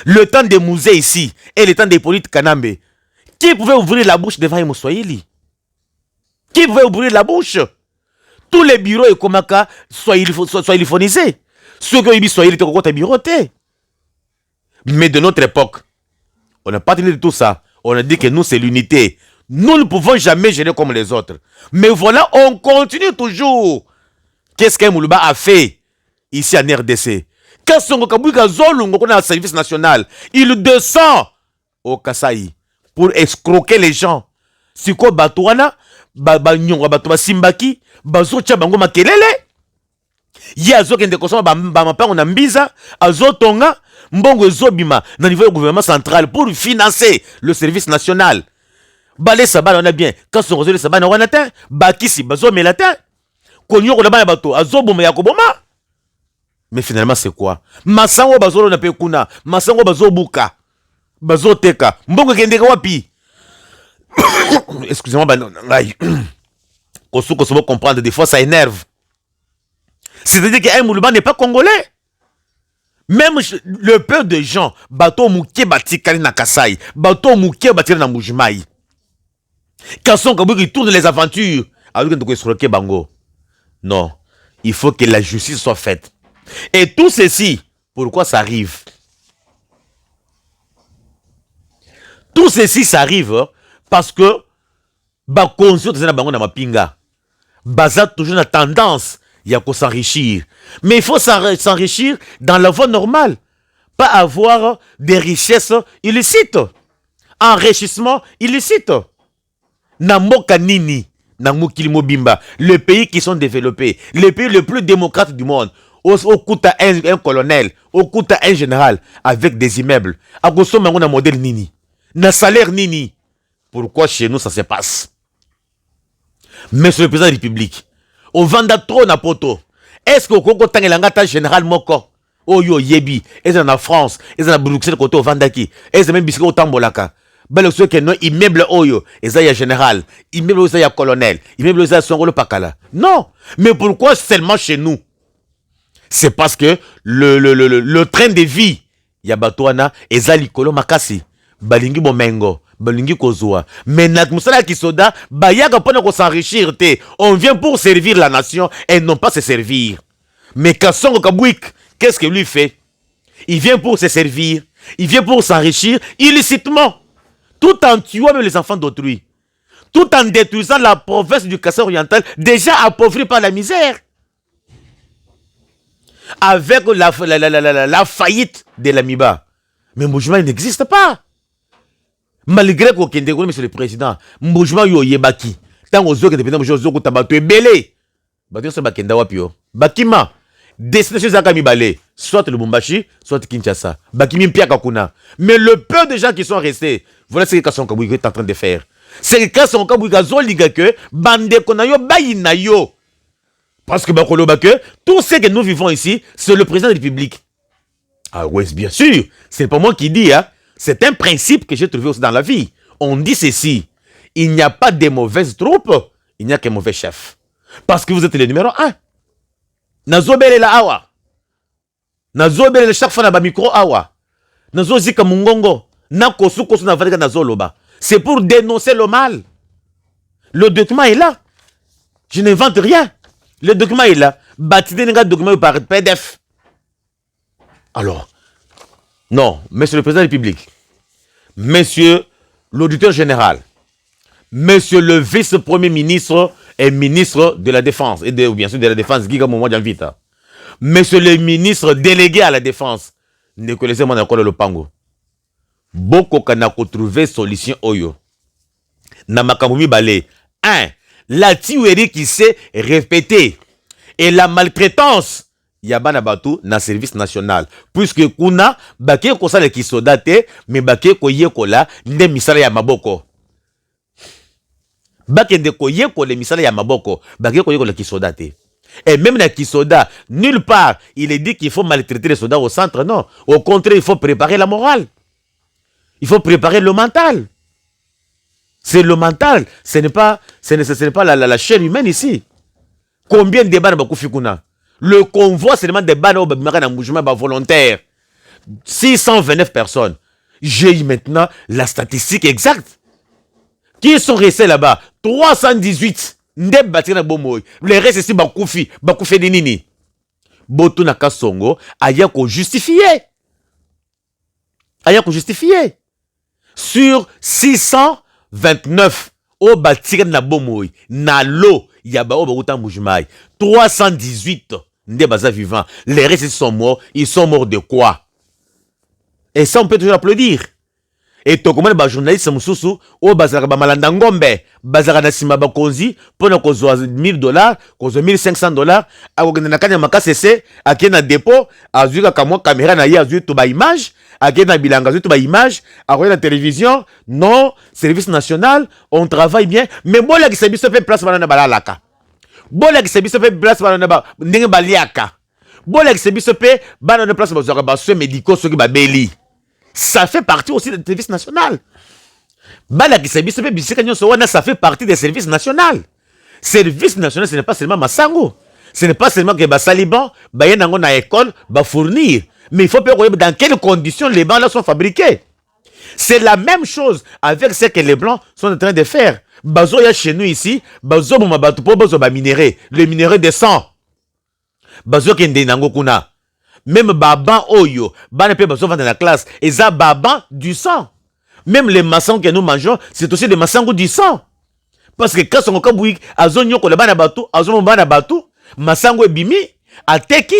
Le temps des musées ici et le temps des Hippolyte Kanambe, qui pouvait ouvrir la bouche devant un Moussouaïli? Qui pouvait ouvrir la bouche? Tous les bureaux et Komaka soient iliphonisés. Ceux qui ont eu Swahili étaient bureautés. Mais de notre époque, on n'a pas tenu de tout ça. On a dit que nous, c'est l'unité. Nous ne pouvons jamais gérer comme les autres. Mais voilà, on continue toujours. Qu'est-ce qu'un Moulouba a fait ici en RDC? Quand Songo Kabouika Zolungo, qu'on a un service national, il descend au Kasaï pour escroquer les gens. Si quoi Batouana, Nyonga Batouba Simbaki, Bazo Tchabango Makelele. Ye azo kende kosoma ba mapango na mbiza, azo tonga, mbongo ezobima na niveau du gouvernement central pour financer le service national. Balé sabana on a bien, quand son réseau de sabana on a atteint, bakisi bazo melatin. Konyo ko bana bato, azo boma ya koboma. Mais finalement c'est quoi? Masango bazo na pe kuna, masango bazo buka. Bazo teka, mbongo kende wapi? Excusez-moi, Kosu Kosovo comprendre, des fois ça énerve. C'est-à-dire qu'un Moulouba n'est pas congolais. Même le peu de gens, bateau mouké batikali na Kasai, bateau mouké batikali na Moujimaï. Quand son kabou qui tourne les aventures, alors que nous bango. Non, il faut que la justice soit faite. Et tout ceci, pourquoi ça arrive? Tout ceci, ça arrive parce que ba conscience na bango na mapinga. Baza toujours la tendance. Il y a qu'à s'enrichir. Mais il faut s'enrichir dans la voie normale. Pas avoir des richesses illicites. Enrichissement illicite. Namoka Nini, Namukili Mobimba, les pays qui sont développés, les pays les plus démocrates du monde, au coût à un colonel, au coût à un général, avec des immeubles. À Gosso Mangona modèle Nini. Na salaire Nini. Pourquoi chez nous ça se passe? Monsieur le président de la République, au vanda trop na poto. Est-ce que au Congo Tangelangata général Moko, Oyo Yebi, est-ce en France, est-ce en Bruxelles côté au Vandaki, est-ce même biscuit au Tambolaka? Bel ceux qui non immeuble Oyo, est-ce y a général, immeuble est-ce y a colonel, immeuble est-ce y a Songolo Pakala. Non, mais pourquoi seulement chez nous? C'est parce que le train de vie, y a Batouana, ezali kolo makasi, balingi bomengo. Balingi kozua. Mais Nakmusala Kisoda, Bayaga pona ko s'enrichir te. On vient pour servir la nation et non pas se servir. Mais Kassongo Kabouik, qu'est-ce qu'il lui fait? Il vient pour se servir, il vient pour s'enrichir illicitement, tout en tuant même les enfants d'autrui, tout en détruisant la province du Kassai oriental, déjà appauvrie par la misère. Avec la faillite de l'Amiba. Mais Moujma n'existe pas. Malgré que monsieur le président, Moujma yo yebaki. Tant aux autres que depuis Moujma ko tabato ebele. Bato se bakenda wapio. Bakima. Destination Zakami Balé, soit Lubumbashi, soit Kinshasa. Bakimi Mpia Kakuna. Mais le peu de gens qui sont restés, voilà ce que Kasson Kabouika est en train de faire. C'est que Kasson Kabouika zoliga que bande konayo bayinayo. Parce que Bakolo Bake, tout ce que nous vivons ici, c'est le président de la République. Ah ouais, bien sûr. C'est pas moi qui dis, hein. C'est un principe que j'ai trouvé aussi dans la vie. On dit ceci. Il n'y a pas de mauvaises troupes, il n'y a que mauvais chefs. Parce que vous êtes le numéro 1. Nazobele la awa. Nazobele chaque fois na ba micro awa. Nazozika mungongo. Na kosu kosu na valika nazoloba. C'est pour dénoncer le mal. Le document est là. Je n'invente rien. Le document est là. Baptisé n'est pas document par PDF. Alors, non, monsieur le président de la République, monsieur l'auditeur général, monsieur le vice-premier ministre et ministre de la Défense, et bien sûr de la Défense, Giga Momo Djanvita, monsieur le ministre délégué à la Défense, ne connaissez-moi encore le pango. Boko kanako trouver solution oyo. Namakamumi balé. 1. La tuerie qui s'est répétée et la maltraitance. Yabana Batu na service national. Puisque kuna baké ko sale ki sodate, mais baké ko yekola nde misala ya maboko. Baké de ko yekola misala ya maboko, baké ko yekola ki sodate. Et même na Kisoda, nulle part, il est dit qu'il faut maltraiter les soldats au centre, non. Au contraire, il faut préparer la morale. Il faut préparer le mental. C'est le mental. Ce n'est pas la chair humaine ici. Combien de débats na le convoi, c'est seulement des bannes au mouvement volontaire. 629 personnes. J'ai maintenant la statistique exacte. Qui sont restés là-bas? 318. Les restes ici, Bakoufi Nini. Botu Nakasongo, aya ko justifié. Aya ko justifié. Sur 629 o batika na bomoi na lo ya ba o bakuta Mbujimayi 318 nde baza vivant, les restes sont morts. Ils sont morts de quoi? Et ça on peut toujours applaudir. Et to comment ba journaliste mususu o bazaka ba malanda ngombe bazaka na sima ba konzi pona kozwa $1000 kozwa $1500 akokenda na kanya makasese akena dépôt azuka kamwa caméra na ye azuka to ba image akena bilanga azuka to ba image akoya na télévision. Non, service national, on travaille bien, mais bola ki sebiso pe place bana na balalaka, bola ki sebiso pe place bana na ba ndenge baliaka, bola ki sebiso pe bana na place bazaka ba soins médicaux soki ba beli. Ça fait partie aussi du service national. Bala qui service ça fait partie des services nationaux. Service national, ce n'est pas seulement Massango. Ce n'est pas seulement que Basaliban, Bayenango na école, va fournir. Mais il faut regarder dans quelles conditions les bancs là sont fabriqués. C'est la même chose avec ce que les blancs sont en train de faire. Bazo ya chez nous ici, bazo mabatupo bazo ba minerai, le minerai de sang. Bazo kende nango kuna. Même baban oyo, ban pe bazo vendre dans la classe, et ça baban du sang. Même les massangos que nous mangeons, c'est aussi des massangos du sang. Parce que quand on kabouik, azonyo ko le bana batu, azon bana batu, massango e bimi, a teki,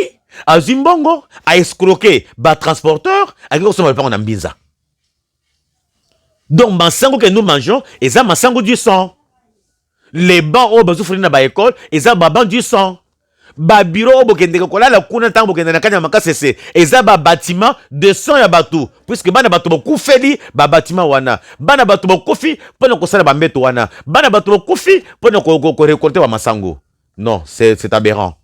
a zimbongo, a escroquer, ba transporteur, a quelque chose pas en ambinza. Donc massango que nous mangeons, et ça massango du sang. Les bancs au bazo fourir na ba école, et ça baban du sang. Ba bureau bokende ko la kuna tango bokende na kanya makasese eza ba bâtiment de sang ya batu puisque bana batu bokufeli ba bâtiment wana bana batu bokufi pona ko sala ba mbeto wana bana batu bokufi pona ko récolter wa masango. Non, c'est aberrant.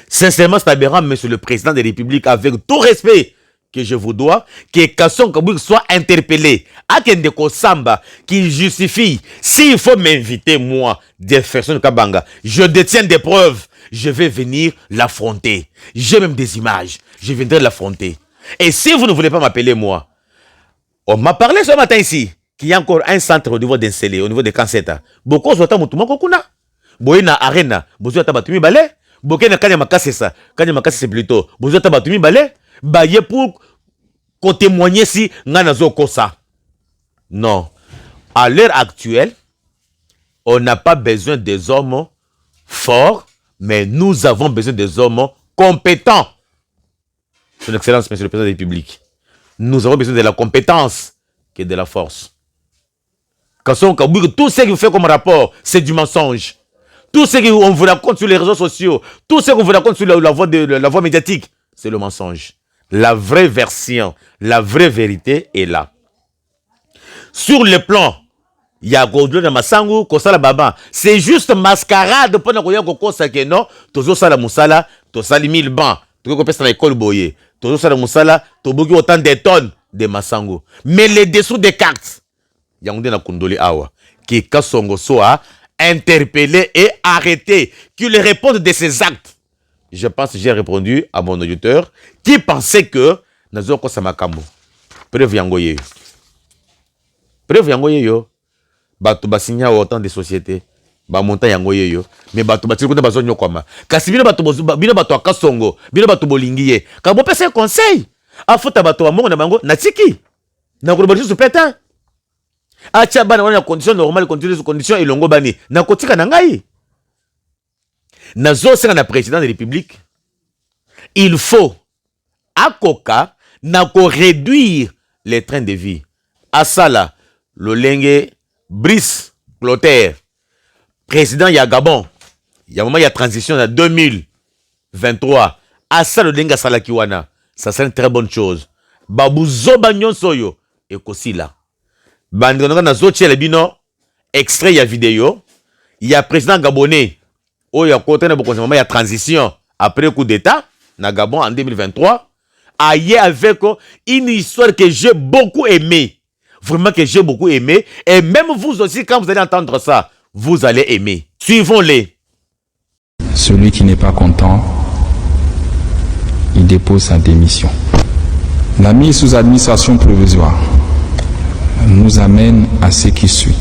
Sincèrement, c'est aberrant, monsieur le président de la République, avec tout respect que je vous dois, que Kasson Kabouik soit interpellé. Akende Samba qui justifie, s'il faut m'inviter, moi, des personnes Kabanga, je détiens des preuves, je vais venir l'affronter. J'ai même des images, je viendrai l'affronter. Et si vous ne voulez pas m'appeler moi, on m'a parlé ce matin ici, qu'il y a encore un centre au niveau d'Insélé, au niveau de Kanseta. Beaucoup sont à Moutouma Kokuna. Boyna Arena, Bozo Tabatumi Balé, Bokena Kanya Makasesa, Kanya Makasesa plutôt, Bozo Tabatumi Balé, Baye pour qu'on témoigne si Nanazo Kosa. Non. À l'heure actuelle, on n'a pas besoin des hommes forts, mais nous avons besoin des hommes compétents. Son Excellence, Monsieur le Président de la République. Nous avons besoin de la compétence que de la force. Tout ce que vous faites comme rapport, c'est du mensonge. Tout ce qu'on vous raconte sur les réseaux sociaux, tout ce qu'on vous raconte sur la voie médiatique, c'est le mensonge. La vraie version, la vraie vérité est là. Sur le plan, il y a Godlo de Massango, Kosala Baba. C'est juste mascarade pour ne pas kosa que non. Tozo sala musala, to sali 1000 bancs. Tu peux passer à l'école boye. Tozo sala musala, to bogi autant de tonnes de Massango. Mais les dessous des cartes, il y a un na kundoli awa qui Kasongo soit interpellé et arrêté, qu'il réponde de ses actes. Je pense que j'ai répondu à mon auditeur qui pensait que Nazo Kosamakambo. Preuve yangoye. Preuve yangoye yo. Batu basinya autant de sociétés. Ba monta yangoye yo. Mais batu batiri kuna bazonyo kwama. Kasi bino batu akasongo. Bino batu bolingiye. Kabo pese conseil. Afuta batu wa mongo na bango. Natiki. Na kurubalishu supeta. Acha bana wana condition normale, condition elongo bani. Na kotika na ngai. Nazo senga na président de la République. Il faut, à Koka, réduire les trains de vie. À ça là, le Lengue, Brice, Clotaire, président il y a Gabon. Il y a un moment il y a transition en 2023. À ça le Lengue Salakiwana. Ça c'est une très bonne chose. Babu Zobanyon Soyo et Kosila. Bandana Nazo Tchele Bino, extrait il y a vidéo. Il y a président gabonais. Oh, il y a côté il y a transition après le coup d'État, na Gabon en 2023. Aïe avec une histoire que j'ai beaucoup aimé. Vraiment que j'ai beaucoup aimé. Et même vous aussi, quand vous allez entendre ça, vous allez aimer. Suivons-les. Celui qui n'est pas content, il dépose sa démission. La mise sous administration provisoire nous amène à ce qui suit.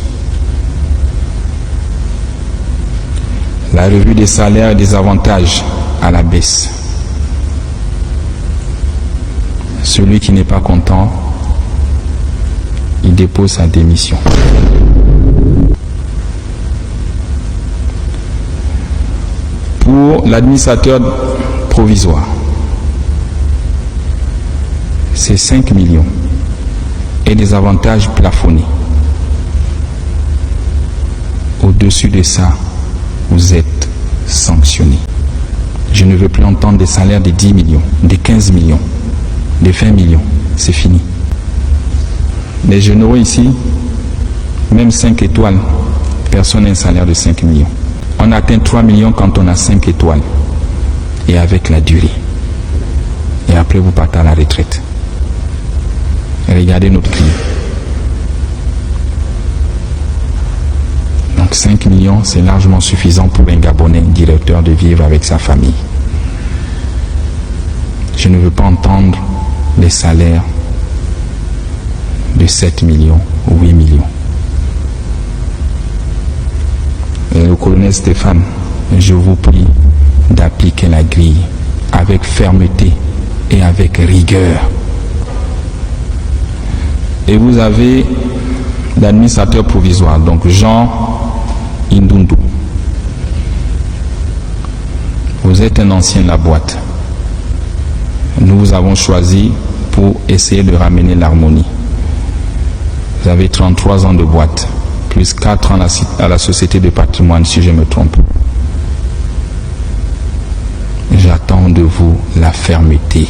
La revue des salaires et des avantages à la baisse. Celui qui n'est pas content, il dépose sa démission. Pour l'administrateur provisoire, c'est 5 millions et des avantages plafonnés. Au-dessus de ça, vous êtes sanctionné. Je ne veux plus entendre des salaires de 10 millions, de 15 millions, de 20 millions. C'est fini. Les généraux ici, même 5 étoiles, personne n'a un salaire de 5 millions. On atteint 3 millions quand on a 5 étoiles. Et avec la durée. Et après, vous partez à la retraite. Regardez notre client. Donc 5 millions, c'est largement suffisant pour un Gabonais directeur de vivre avec sa famille. Je ne veux pas entendre des salaires de 7 millions ou 8 millions. Et le colonel Stéphane, je vous prie d'appliquer la grille avec fermeté et avec rigueur. Et vous avez l'administrateur provisoire, donc Jean Indundu. Vous êtes un ancien de la boîte. Nous vous avons choisi pour essayer de ramener l'harmonie. Vous avez 33 ans de boîte, plus 4 ans à la société de patrimoine, si je me trompe. J'attends de vous la fermeté,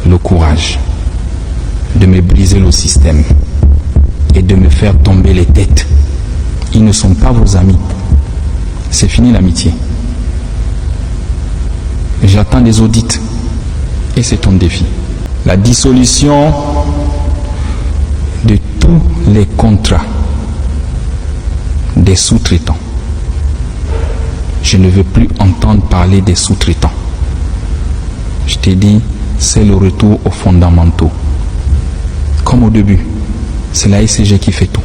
le courage de me briser le système et de me faire tomber les têtes. Ils ne sont pas vos amis. C'est fini l'amitié. J'attends des audits et c'est ton défi. La dissolution de tous les contrats des sous-traitants. Je ne veux plus entendre parler des sous-traitants. Je t'ai dit, c'est le retour aux fondamentaux. Comme au début, c'est la ICG qui fait tout.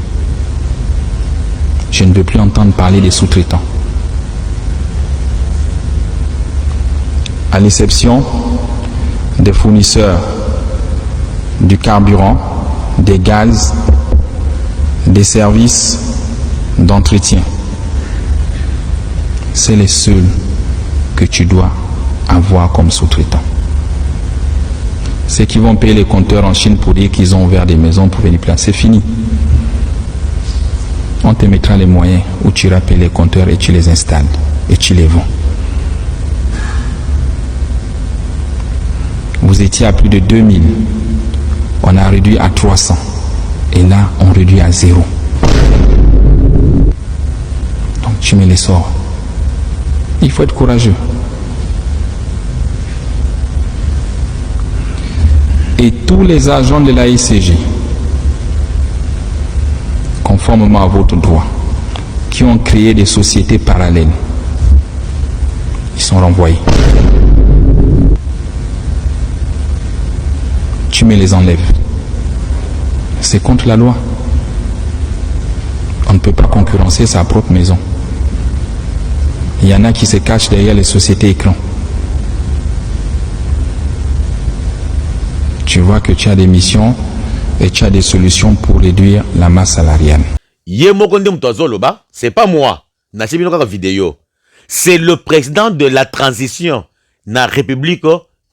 Je ne veux plus entendre parler des sous-traitants. À l'exception des fournisseurs du carburant, des gaz, des services d'entretien. C'est les seuls que tu dois avoir comme sous-traitants. Ceux qui vont payer les compteurs en Chine pour dire qu'ils ont ouvert des maisons pour venir placer, c'est fini. On te mettra les moyens où tu iras payer les compteurs et tu les installes et tu les vends. Vous étiez à plus de 2000. On a réduit à 300. Et là, on réduit à 0. Donc tu me les sors. Il faut être courageux. Et tous les agents de la ICG, conformément à votre droit, qui ont créé des sociétés parallèles, ils sont renvoyés. Tu me les enlèves. C'est contre la loi. On ne peut pas concurrencer sa propre maison. Il y en a qui se cachent derrière les sociétés écrans. Tu vois que tu as des missions et tu as des solutions pour réduire la masse salariale. C'est pas moi. Vidéo. C'est le président de la transition dans la République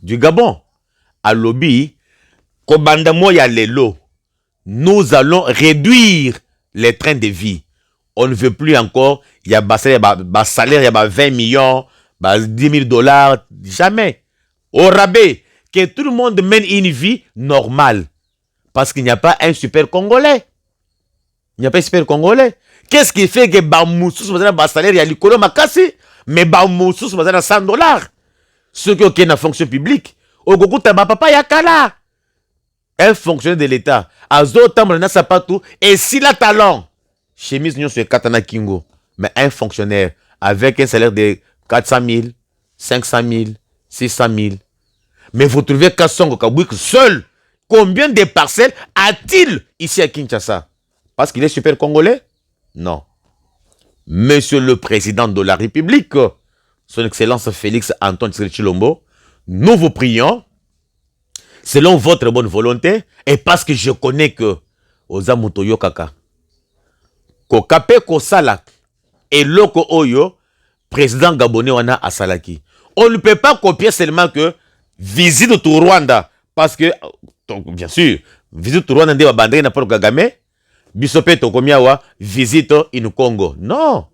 du Gabon. À lobby, nous allons réduire les trains de vie. On ne veut plus encore, il y a un salaire, il y a 20 millions, 10 000 dollars, jamais. Au rabais, que tout le monde mène une vie normale. Parce qu'il n'y a pas un super Congolais. Il n'y a pas un super Congolais. Qu'est-ce qui fait que Bamoussous, salaire, il y a l'icolo makasi, mais Bamoussous, 100 dollars. Ceux qui ont une fonction publique, au Goku Papa Yakala. Un fonctionnaire de l'État, Azo Tambrana Sapatou, et s'il a talent, chemise Nyon sur Katana Kingo, mais un fonctionnaire avec un salaire de 400 000, 500 000, 600 000. Mais vous trouvez Kassongo Kabouik seul, combien de parcelles a-t-il ici à Kinshasa? Parce qu'il est super congolais? Non. Monsieur le Président de la République, Son Excellence Félix Antoine Chilombo, nous vous prions, selon votre bonne volonté, et parce que je connais que Ozamutoyo Kaka, Kokape Kosala, et Loko Oyo, président gabonais wana à Salaki. On ne peut pas copier seulement que visite au Rwanda. Parce que, donc, bien sûr, visite au Rwanda de Babandé n'a pas Kagame. Bisopé Tokomiawa, visite au Congo. Non.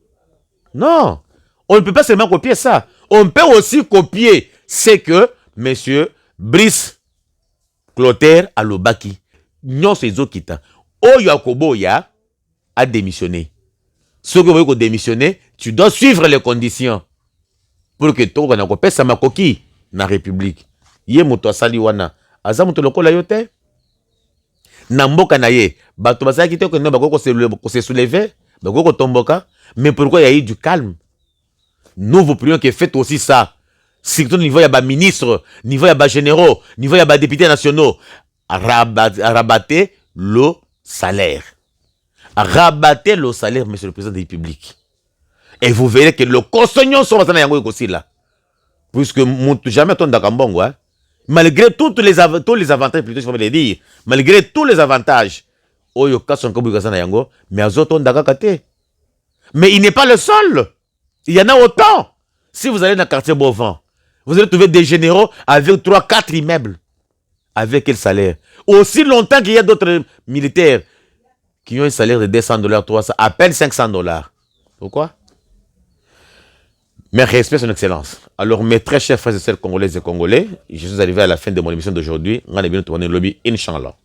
Non. On ne peut pas seulement copier ça. On peut aussi copier ce que monsieur Brice Clotaire Alobaki. Non, c'est Zokita. Oyo Akoboya a démissionné. Ce que vous voulez démissionner, tu dois suivre les conditions. Pour que tu aies ça ma coquille dans la République. Yé moto asali wana. Aza moto lokola yote. Namboka na ye. Bato basaki kite que non bako se soulever. Bako tomboka. Mais pourquoi il y a eu du calme? Nous vous prions que faites aussi ça. Surtout au niveau de ministres, niveau de généraux, niveau de députés nationaux. Rabattez le salaire. Rabattez le salaire, monsieur le président de la République. Et vous verrez que le consommateur sera là. Puisque jamais ton dakambongo, hein. Malgré tous les avantages, plutôt, je vais le dire, malgré tous les avantages, mais il n'est pas le seul. Il y en a autant. Si vous allez dans le quartier Beauvant, vous allez trouver des généraux avec 3-4 immeubles. Avec quel salaire? Aussi longtemps qu'il y a d'autres militaires qui ont un salaire de $200, 300, à peine $500. Pourquoi? Mes respects, son excellence. Alors, mes très chers frères et sœurs congolaises et congolais, je suis arrivé à la fin de mon émission d'aujourd'hui. On a bien tourné le lobby, Inch'Allah.